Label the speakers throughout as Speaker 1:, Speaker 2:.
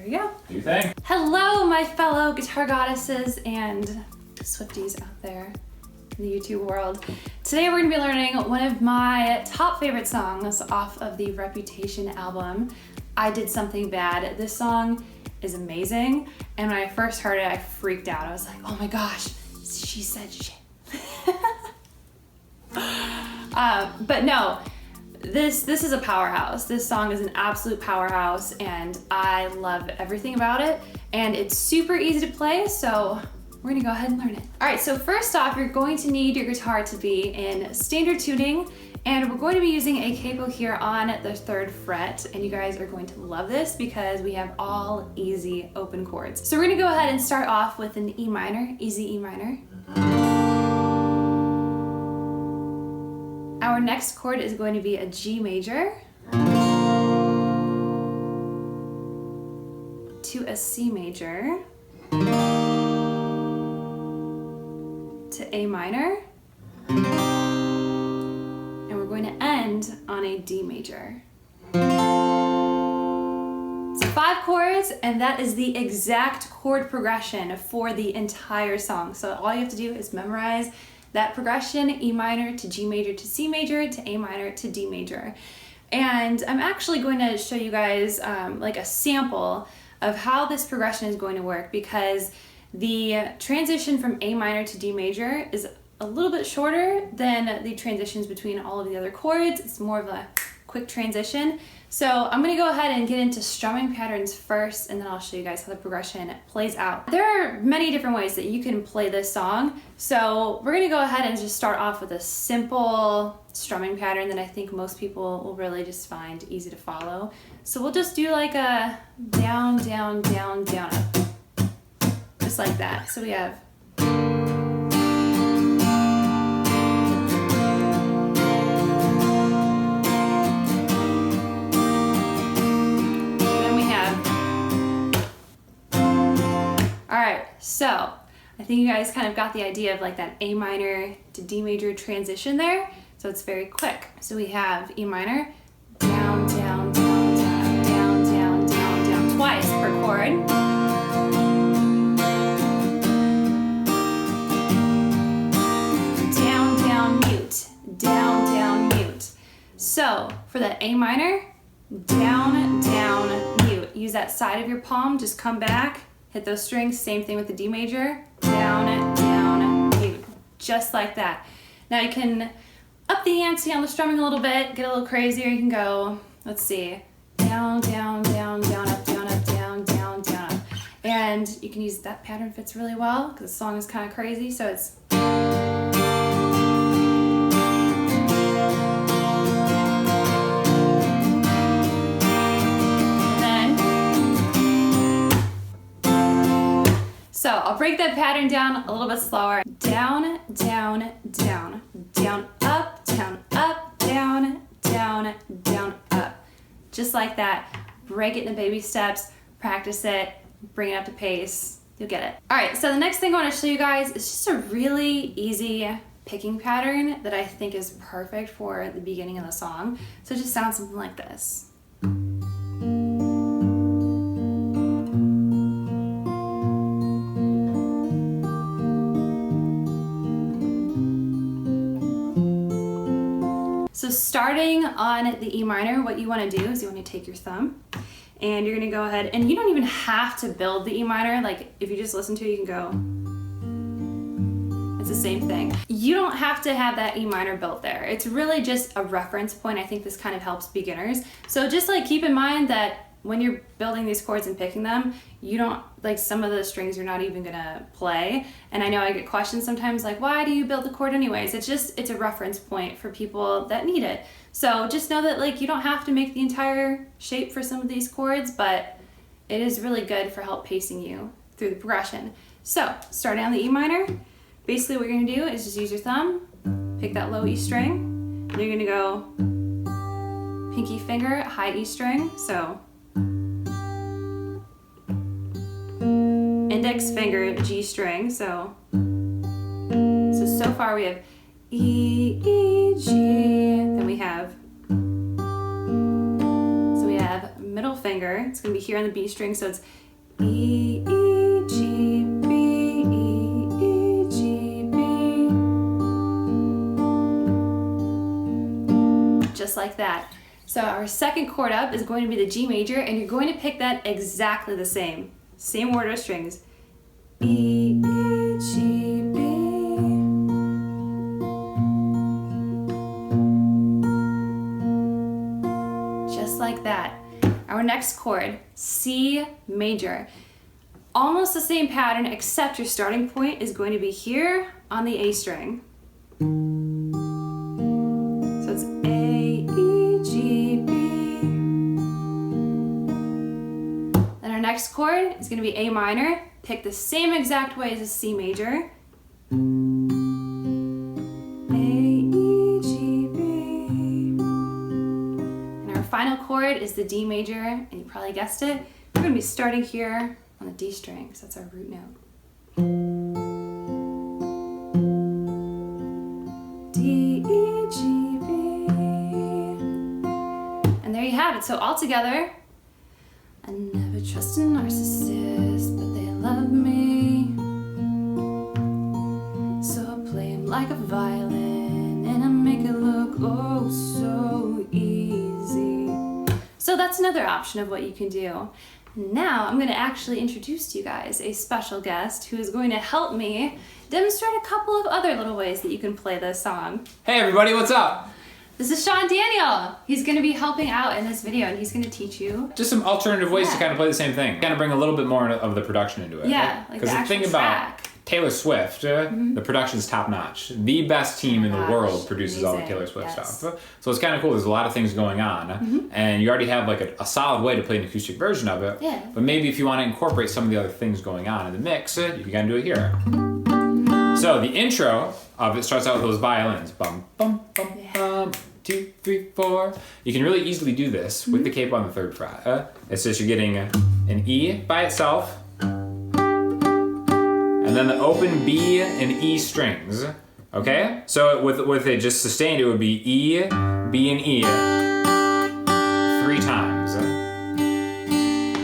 Speaker 1: There we go.
Speaker 2: Do your thing.
Speaker 1: Hello, my fellow guitar goddesses and Swifties out there in the YouTube world. Today we're gonna be learning one of my top favorite songs off of the Reputation album, I Did Something Bad. This song is amazing, and when I first heard it, I freaked out. I was like, oh my gosh, she said shit. But no, this is a powerhouse. This song is an absolute powerhouse, and I love everything about it, and it's super easy to play, so we're gonna go ahead and learn it. All right, so first off, you're going to need your guitar to be in standard tuning, and we're going to be using a capo here on the 3rd fret, and you guys are going to love this because we have all easy open chords. So we're gonna go ahead and start off with an E minor, easy E minor. Our next chord is going to be a G major to a C major to A minor, and we're going to end on a D major. So 5 chords, and that is the exact chord progression for the entire song. So all you have to do is memorize that progression: E minor to G major to C major to A minor to D major. And I'm actually going to show you guys like a sample of how this progression is going to work, because the transition from A minor to D major is a little bit shorter than the transitions between all of the other chords. It's more of a quick transition. So I'm gonna go ahead and get into strumming patterns first, and then I'll show you guys how the progression plays out. There are many different ways that you can play this song. So we're gonna go ahead and just start off with a simple strumming pattern that I think most people will really just find easy to follow. So we'll just do like a down, down, down, down, up. Just like that. So we have so I think you guys kind of got the idea of like that A minor to D major transition there. So it's very quick. So we have E minor, down, down, down, down, down, down, down, down, twice per chord. Down, down, mute, down, down, mute. So for that A minor, down, down, mute. Use that side of your palm, just come back. Hit those strings, same thing with the D major, down, down, mute, just like that. Now you can up the ante on the strumming a little bit, get a little crazier. You can go, let's see, down, down, down, down, up, down, up, down, down, down, up. And you can use that pattern, fits really well because the song is kind of crazy, so it's So I'll break that pattern down a little bit slower. Down, down, down, down, up, down, up, down, down, down, up. Just like that. Break it into baby steps, practice it, bring it up to pace. You'll get it. All right, so the next thing I want to show you guys is just a really easy picking pattern that I think is perfect for the beginning of the song. So it just sounds something like this. So starting on the E minor, what you want to do is you want to take your thumb and you're going to go ahead, and you don't even have to build the E minor. Like if you just listen to it, you can go, it's the same thing. You don't have to have that E minor built there. It's really just a reference point. I think this kind of helps beginners. So just like keep in mind that when you're building these chords and picking them, you don't, like some of the strings you're not even gonna play. And I know I get questions sometimes like, why do you build the chord anyways? It's a reference point for people that need it. So just know that like you don't have to make the entire shape for some of these chords, but it is really good for help pacing you through the progression. So starting on the E minor, basically what you're gonna do is just use your thumb, pick that low E string, and you're gonna go pinky finger, high E string, so index finger, G string, so far we have E, E, G, then we have middle finger. It's going to be here on the B string, so it's E, E, G, B, E, E, G, B. Just like that. So our second chord up is going to be the G major, and you're going to pick that exactly the same. Same order of strings. E, E, G, B. Just like that. Our next chord, C major. Almost the same pattern, except your starting point is going to be here on the A string. So it's A, E, G, B. Then our next chord is going to be A minor. Pick the same exact way as a C major. A, E, G, B. And our final chord is the D major, and you probably guessed it. We're going to be starting here on the D string, so that's our root note. D, E, G, B. And there you have it. So all together, I never trust a narcissist, but they love me. So I play him like a violin, and I make it look oh so easy. So that's another option of what you can do. Now I'm going to actually introduce to you guys a special guest who is going to help me demonstrate a couple of other little ways that you can play this song.
Speaker 2: Hey everybody, what's up?
Speaker 1: This is Sean Daniel. He's going to be helping out in this video, and he's going to teach you
Speaker 2: Just some alternative ways to kind of play the same thing. Kind of bring a little bit more of the production into it.
Speaker 1: Yeah, like the
Speaker 2: Because the thing
Speaker 1: actual
Speaker 2: about
Speaker 1: track.
Speaker 2: Taylor Swift, the production's top notch. The best team in the world produces all the Taylor Swift stuff. So it's kind of cool. There's a lot of things going on, and you already have like a solid way to play an acoustic version of it.
Speaker 1: Yeah.
Speaker 2: But maybe if you want to incorporate some of the other things going on in the mix, you can kind of do it here. So the intro of it starts out with those violins. Bum, bum, bum, bum. 2, 3, 4. You can really easily do this with the capo on the 3rd fret. It's just you're getting an E by itself, and then the open B and E strings. Okay? So with it just sustained, it would be E, B, and E 3 times.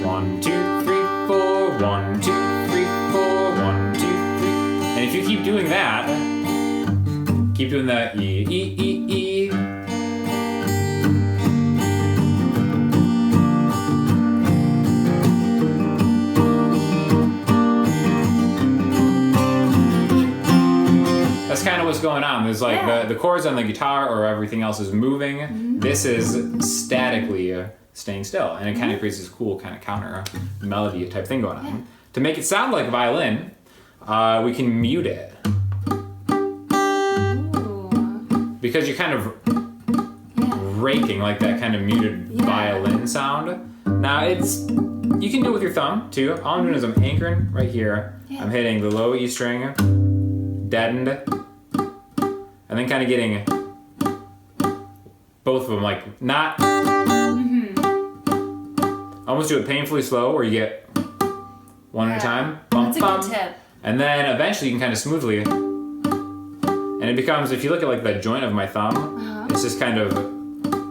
Speaker 2: 1, 2, 3, 4. 1, 2, 3, 4. 1, 2, 3. And if you keep doing that, keep doing the E, E, E, E. That's kind of what's going on. There's like the chords on the guitar or everything else is moving. This is statically staying still, and it kind of creates this cool kind of counter melody type thing going on. To make it sound like a violin, we can mute it. Because you're kind of raking like that kind of muted violin sound. Now you can do it with your thumb too. All I'm doing is I'm anchoring right here. I'm hitting the low E string, deadened, and then kind of getting both of them, like not almost do it painfully slow where you get one at a time. Bum,
Speaker 1: That's a good tip.
Speaker 2: And then eventually you can kind of smoothly, and it becomes, if you look at like the joint of my thumb, it's just kind of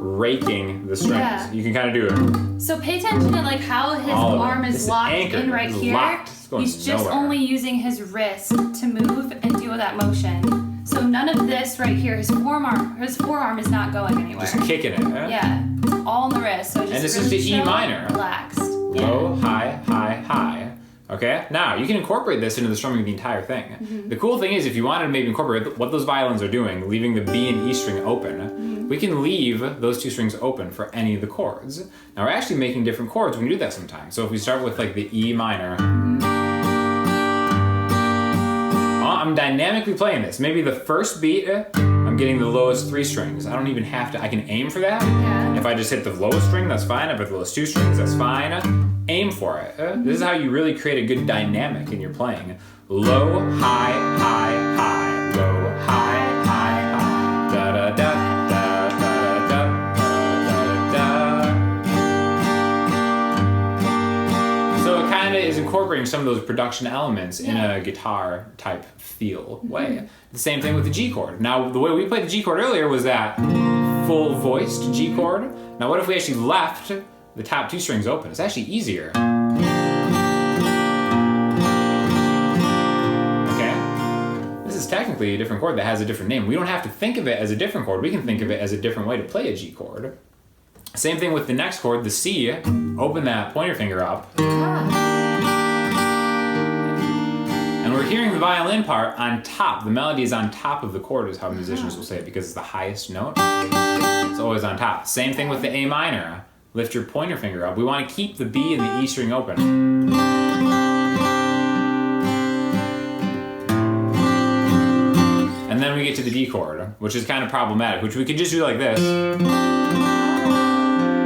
Speaker 2: raking the strings.
Speaker 1: Yeah.
Speaker 2: You can kind of do it.
Speaker 1: So pay attention to like how his arm is locked in right here. He's just only using his wrist to move and do that motion. So none of this right here, his forearm is not going anywhere.
Speaker 2: Just kicking it.
Speaker 1: Yeah, it's all in the wrist. So just
Speaker 2: And this
Speaker 1: really
Speaker 2: is the E
Speaker 1: chill,
Speaker 2: minor.
Speaker 1: relaxed.
Speaker 2: Low, high, high, high. Okay? Now, you can incorporate this into the strumming of the entire thing. The cool thing is, if you wanted to maybe incorporate what those violins are doing, leaving the B and E string open, we can leave those 2 strings open for any of the chords. Now, we're actually making different chords when we do that sometimes. So if we start with like the E minor, I'm dynamically playing this. Maybe the first beat, I'm getting the lowest 3 strings. I don't even have to, I can aim for that. If I just hit the lowest string, that's fine. If I hit the lowest 2 strings, that's fine. Aim for it. This is how you really create a good dynamic in your playing. Low, high, high, high. Low, high, high, high. Da da da da da da da da. So it kind of is incorporating some of those production elements in a guitar type feel way. The same thing with the G chord. Now, the way we played the G chord earlier was that full voiced G chord. Now, what if we actually left the top 2 strings open. It's actually easier. Okay? This is technically a different chord that has a different name. We don't have to think of it as a different chord. We can think of it as a different way to play a G chord. Same thing with the next chord, the C. Open that pointer finger up. And we're hearing the violin part on top. The melody is on top of the chord is how musicians will say it because it's the highest note. It's always on top. Same thing with the A minor. Lift your pointer finger up. We want to keep the B and the E string open. And then we get to the D chord, which is kind of problematic, which we could just do like this.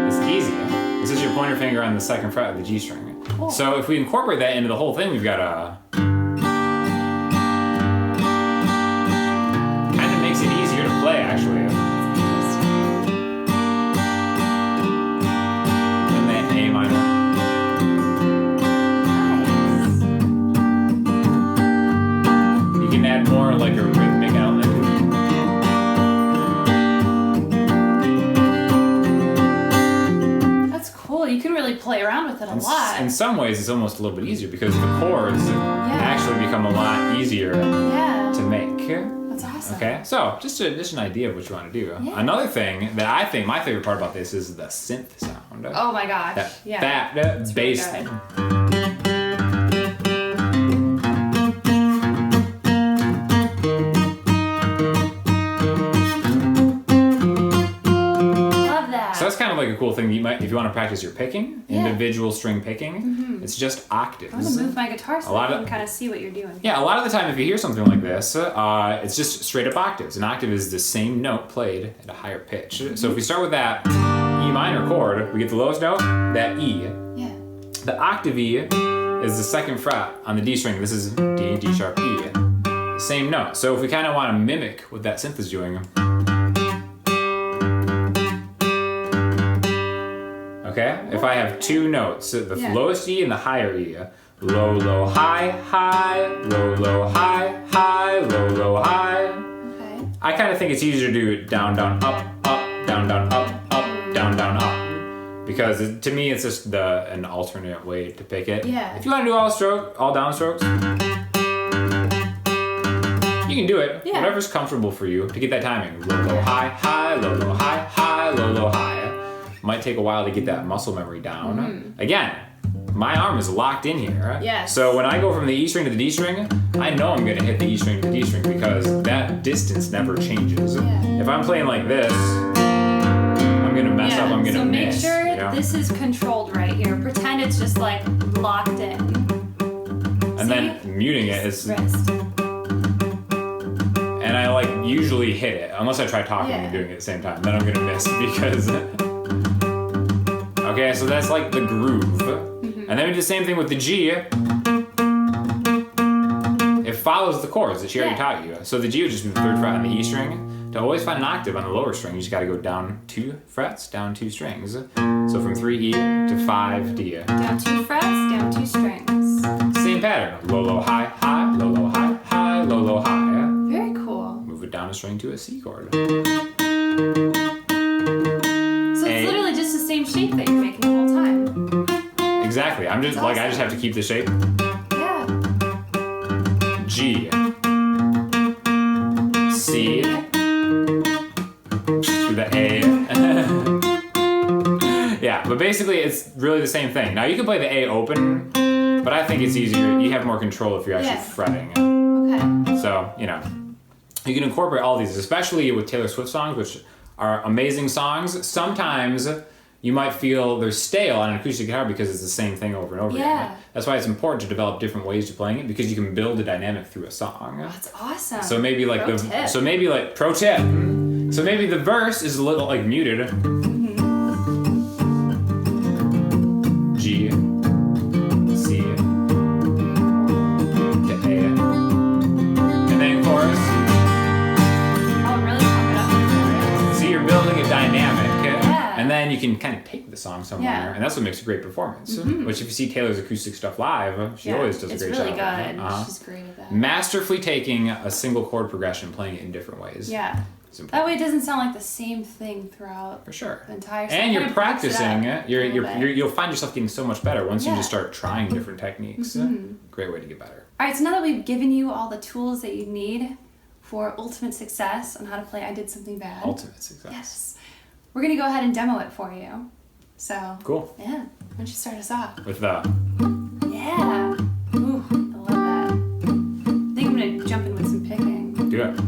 Speaker 2: It's easy. This is your pointer finger on the 2nd fret of the G string. Cool. So if we incorporate that into the whole thing, we've got a... kind of makes it easier to play, actually. And then A minor. Nice. You can add more like a rhythmic element.
Speaker 1: You can really play around with it a lot.
Speaker 2: In some ways, it's almost a little bit easier because the chords actually become a lot easier to make.
Speaker 1: That's awesome.
Speaker 2: Okay, so just an idea of what you want to do. Yeah. Another thing that I think my favorite part about this is the synth sound.
Speaker 1: Oh my gosh.
Speaker 2: That bass
Speaker 1: really
Speaker 2: thing. So that's kind of like a cool thing that you might, if you want to practice your picking, individual string picking, it's just octaves.
Speaker 1: I'm going to move my guitar so I can kind of see what you're doing.
Speaker 2: Yeah, a lot of the time if you hear something like this, it's just straight up octaves. An octave is the same note played at a higher pitch. So if we start with that E minor chord, we get the lowest note, that E.
Speaker 1: Yeah.
Speaker 2: The octave E is the 2nd fret on the D string. This is D, D sharp, E. Same note. So if we kind of want to mimic what that synth is doing, okay? If I have 2 notes, the lowest E and the higher E. Low, low, high, high, low, low, high, high, low, low, high.
Speaker 1: Okay.
Speaker 2: I kind of think it's easier to do it down, down, up, up, down, down, up, up, down, down, up. Because to me, it's just an alternate way to pick it.
Speaker 1: Yeah.
Speaker 2: If you want to do all down strokes, you can do it.
Speaker 1: Yeah.
Speaker 2: Whatever's comfortable for you to get that timing. Low, low, high, high, low, low, high, high, low, low, high. Might take a while to get that muscle memory down. Again, my arm is locked in here.
Speaker 1: Yes.
Speaker 2: So when I go from the E string to the D string, I know I'm gonna hit the E string to the D string because that distance never changes.
Speaker 1: Yeah.
Speaker 2: If I'm playing like this, I'm gonna mess up, I'm gonna miss.
Speaker 1: So make sure this is controlled right here. Pretend it's just like locked in.
Speaker 2: And then muting it is...
Speaker 1: Wrist.
Speaker 2: And I like usually hit it, unless I try talking and doing it at the same time. Then I'm gonna miss because... Okay, so that's like the groove. And then we do the same thing with the G. It follows the chords that she already taught you. So the G would just be the 3rd fret on the E string. To always find an octave on the lower string, you just gotta go down 2 frets, down 2 strings. So from 3E to 5D.
Speaker 1: Down 2 frets, down 2 strings.
Speaker 2: Same pattern. Low, low, high, high, low, low, high, high, low, low, high.
Speaker 1: Very cool.
Speaker 2: Move it down a string to a C chord.
Speaker 1: So it's literally just the same shape that you're making the whole time.
Speaker 2: Exactly. I'm just I just have to keep the shape.
Speaker 1: Yeah.
Speaker 2: G. C. To the A. Yeah, but basically it's really the same thing. Now you can play the A open, but I think it's easier. You have more control if you're actually fretting.
Speaker 1: Okay.
Speaker 2: So, you can incorporate all these, especially with Taylor Swift songs, which are amazing songs. Sometimes you might feel they're stale on an acoustic guitar because it's the same thing over and over again. That's why it's important to develop different ways of playing it because you can build a dynamic through a song.
Speaker 1: That's awesome.
Speaker 2: So maybe like pro tip. So maybe the verse is a little like muted. G, C, to A, and then chorus.
Speaker 1: Oh, really pump it up.
Speaker 2: So you're building a dynamic. And then you can kind of take the song somewhere, and that's what makes a great performance. Which if you see Taylor's acoustic stuff live, she always does a great job.
Speaker 1: It's really good. She's great at that.
Speaker 2: Masterfully taking a single chord progression, playing it in different ways.
Speaker 1: Yeah. That way it doesn't sound like the same thing throughout
Speaker 2: For sure.
Speaker 1: the entire song.
Speaker 2: And you're
Speaker 1: Kind of breaks it
Speaker 2: practicing
Speaker 1: up
Speaker 2: it.
Speaker 1: a little bit.
Speaker 2: You'll find yourself getting so much better once you
Speaker 1: Yeah.
Speaker 2: just start trying different techniques. Great way to get better.
Speaker 1: All right, so now that we've given you all the tools that you need for ultimate success on how to play I Did Something Bad.
Speaker 2: Ultimate success.
Speaker 1: Yes. We're going to go ahead and demo it for you. So,
Speaker 2: Cool.
Speaker 1: yeah, why don't you start us off?
Speaker 2: With the...
Speaker 1: Yeah. Ooh, I love that. I think I'm going to jump in with some picking.
Speaker 2: Do it.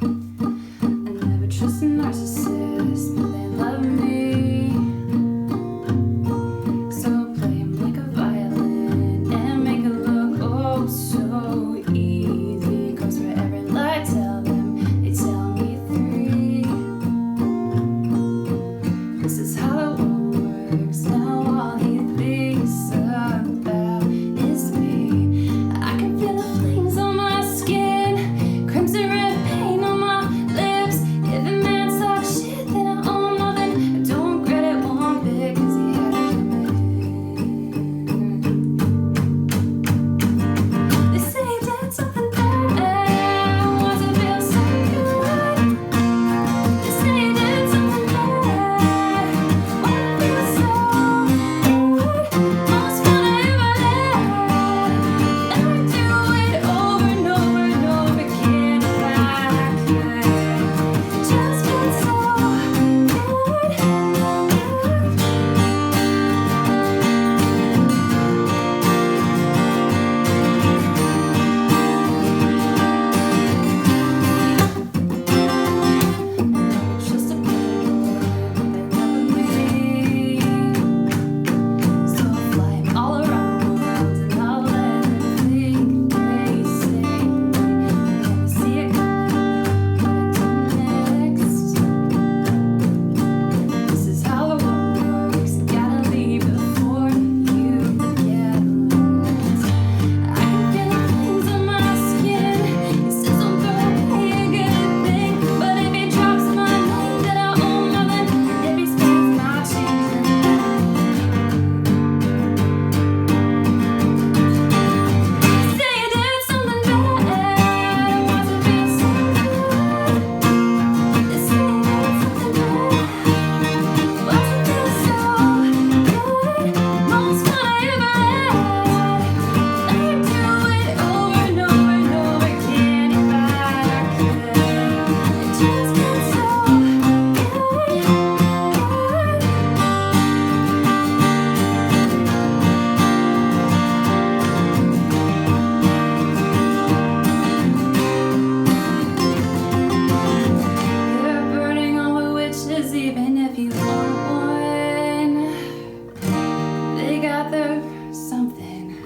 Speaker 1: I never trust a narcissist, but they love me. So play 'em like a violin and make it look oh so easy. 'Cause for every lie I tell them, they tell me 3. This is how the world works. Now all he thinks about is me. I can feel the flames on my skin, crimson red paint on my lips. If a man talks shit, then I own nothing. I don't regret it one bit, 'cause he had it coming. They say he did something bad, was it feel so good? They say he did something bad, was it feel so good? Most fun I ever had. Never do it over and over and over again if I could. Just feel so good. Just a playboy, but they love me. So I'll fly 'em all around the world and I'll let them think they say me. Can you see it coming? What I do next? This is how the world works. Gotta leave before you get lost. I can feel the flames on my skin. He says don't throw away a good thing, but if he drops my name, then I own nothing. And if he spends my change, say you did something bad, was it feel so good? They say you did something bad, was it feel so good? Most fun I ever had. Never do it over and over and over again if I could. It just feels so good. They're burning all the witches, even if you aren't one. They got their something,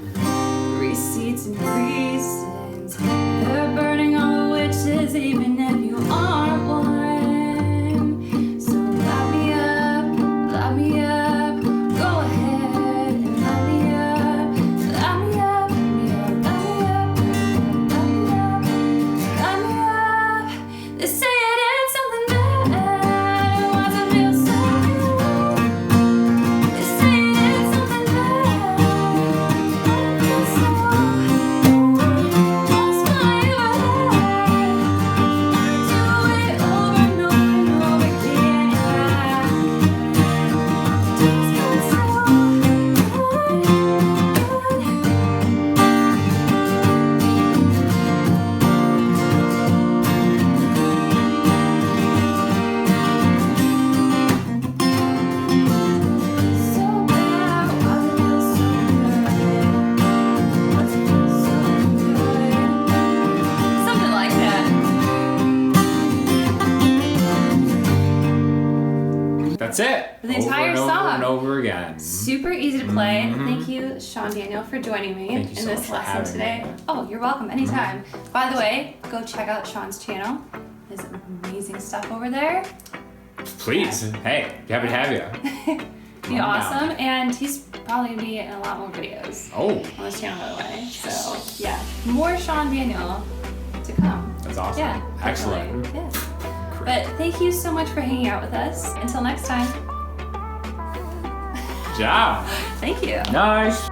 Speaker 1: receipts and reasons. They're burning all the witches, even if you aren't one. So light me up, go ahead and light me up, light me up, light me up, light me up, light me up. They say I did something bad, was it feel so good? They say I did something bad, was it feel so good? Most fun I ever had. Never do it over and over and over again if I could. Just feel so good. So bad, was it feel so good? Was it feel so good? Something like that.
Speaker 2: That's it.
Speaker 1: For the entire
Speaker 2: over and
Speaker 1: song.
Speaker 2: Over and over again.
Speaker 1: Super easy to play. Thank you, Sean Daniel, for joining me
Speaker 2: Thank you
Speaker 1: in
Speaker 2: so
Speaker 1: this
Speaker 2: much for
Speaker 1: lesson
Speaker 2: having
Speaker 1: today.
Speaker 2: me.
Speaker 1: Oh, you're welcome. Anytime. By the way, go check out Sean's channel. There's amazing stuff over there.
Speaker 2: Please. Hey, happy to have you.
Speaker 1: Be
Speaker 2: Calm
Speaker 1: awesome.
Speaker 2: down.
Speaker 1: And he's probably going to be in a lot more videos
Speaker 2: Oh,
Speaker 1: on this channel, by the way. So, yeah, more Sean Daniel to come.
Speaker 2: that's awesome.
Speaker 1: Yeah.
Speaker 2: Excellent.
Speaker 1: definitely. Yes. But thank you so much for hanging out with us. Until next time.
Speaker 2: Good job.
Speaker 1: Thank you.
Speaker 2: Nice.